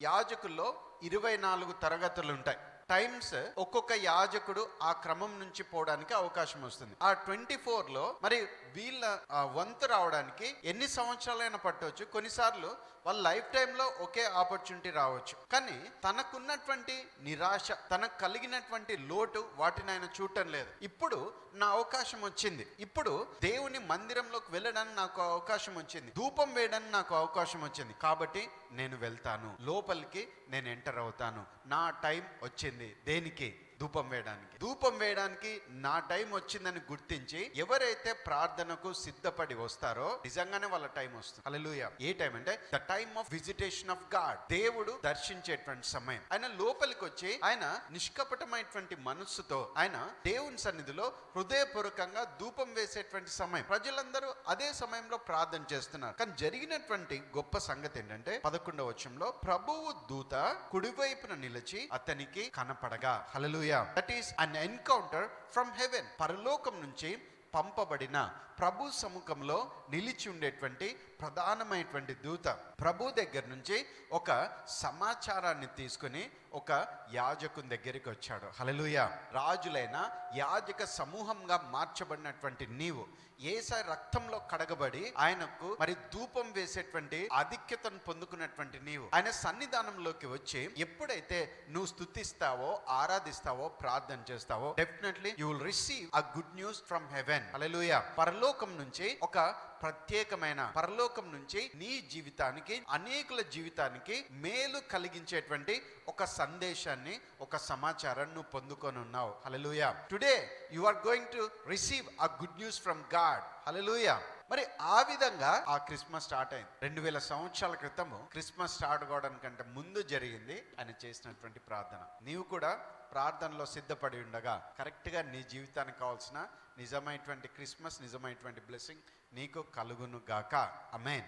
యాజకుల్లో 24 తరగతులు ఉంటాయి. టైమ్స్ ఒక్కొక్క యాజకుడు ఆ క్రమం నుంచి పోవడానికి అవకాశం వస్తుంది. ఆ 24లో మరి వీళ్ళ వంతు రావడానికి ఎన్ని సంవత్సరాలైనా పట్టవచ్చు. కొన్నిసార్లు వాళ్ళ లైఫ్ టైంలో ఒకే ఆపర్చునిటీ రావచ్చు. కానీ తనకున్నటువంటి నిరాశ, తనకు కలిగినటువంటి లోటు వాటిని ఆయన చూడటం లేదు. ఇప్పుడు నా అవకాశం వచ్చింది, ఇప్పుడు దేవుని మందిరంలోకి వెళ్ళడానికి నాకు అవకాశం వచ్చింది, ధూపం వేయడానికి నాకు అవకాశం వచ్చింది, కాబట్టి నేను వెళ్తాను, లోపలికి నేను ఎంటర్ అవుతాను. నా టైం వచ్చింది. దేనికి? ధూపం వేయడానికి నా టైం వచ్చిందని గుర్తించి ఎవరైతే ప్రార్థనకు సిద్ధపడి వస్తారో నిజంగానే వాళ్ళ టైం వస్తుంది. హల్లెలూయా. ఏ టైం అంటే the time of visitation of God. దేవుడు దర్శించేటువంటి సమయం. ఆయన లోపలికి వచ్చి ఆయన నిష్కపటమైనటువంటి మనస్సుతో ఆయన దేవుని సన్నిధిలో హృదయపూర్వకంగా ధూపం వేసేటువంటి సమయం. ప్రజలందరూ అదే సమయంలో ప్రార్థన చేస్తున్నారు. కానీ జరిగినటువంటి గొప్ప సంగతి ఏంటంటే 11వ వచనంలో ప్రభువు దూత కుడివైపున నిలిచి అతనికి కనపడగా. Hallelujah. That is an encounter from heaven. పరలోకం నుంచి పంపబడిన ప్రభు సముఖంలో నిలిచి ఉండేటువంటి ప్రధానమైనటువంటి దూత ప్రభు దగ్గర నుంచి ఒక సమాచారాన్ని తీసుకుని ఒక యాజకుని దగ్గరికి వచ్చాడు. హల్లెలూయా. రాజులైన యాజక సమూహంగా మార్చబడినటువంటి నీవు యేసయ్య రక్తంలో కడగబడి ఆయనకు మరి ధూపం వేసేటువంటి ఆధిక్యతను పొందుకున్నటువంటి నీవు ఆయన సన్నిధానంలోకి వచ్చి ఎప్పుడైతే నువ్వు స్తుతిస్తావో, ఆరాధిస్తావో, ప్రార్థన చేస్తావో, definitely you will receive a good news from heaven. Hallelujah. పరలోకం నుంచి ఒక ప్రత్యేకమైన, పరలోకం నుంచి నీ జీవితానికి, అనేకుల జీవితానికి మేలు కలిగించేటువంటి ఒక సందేశాన్ని, ఒక సమాచారాన్ని నువ్వు పొందుకొని ఉన్నావు. Hallelujah. Today you are going to receive a good news from God. Hallelujah. మరి ఆ విధంగా ఆ క్రిస్మస్ స్టార్ట్ అయింది. 2000 సంవత్సరాల క్రితము క్రిస్మస్ స్టార్ట్ కావడానికంటే ముందు జరిగింది ఆయన చేసినటువంటి ప్రార్థన. నీవు కూడా ప్రార్థనలో సిద్ధపడి ఉండగా కరెక్ట్గా నీ జీవితానికి కావాల్సిన నిజమైనటువంటి క్రిస్మస్, నిజమైనటువంటి బ్లెస్సింగ్ నీకు కలుగును గాక. ఆమేన్.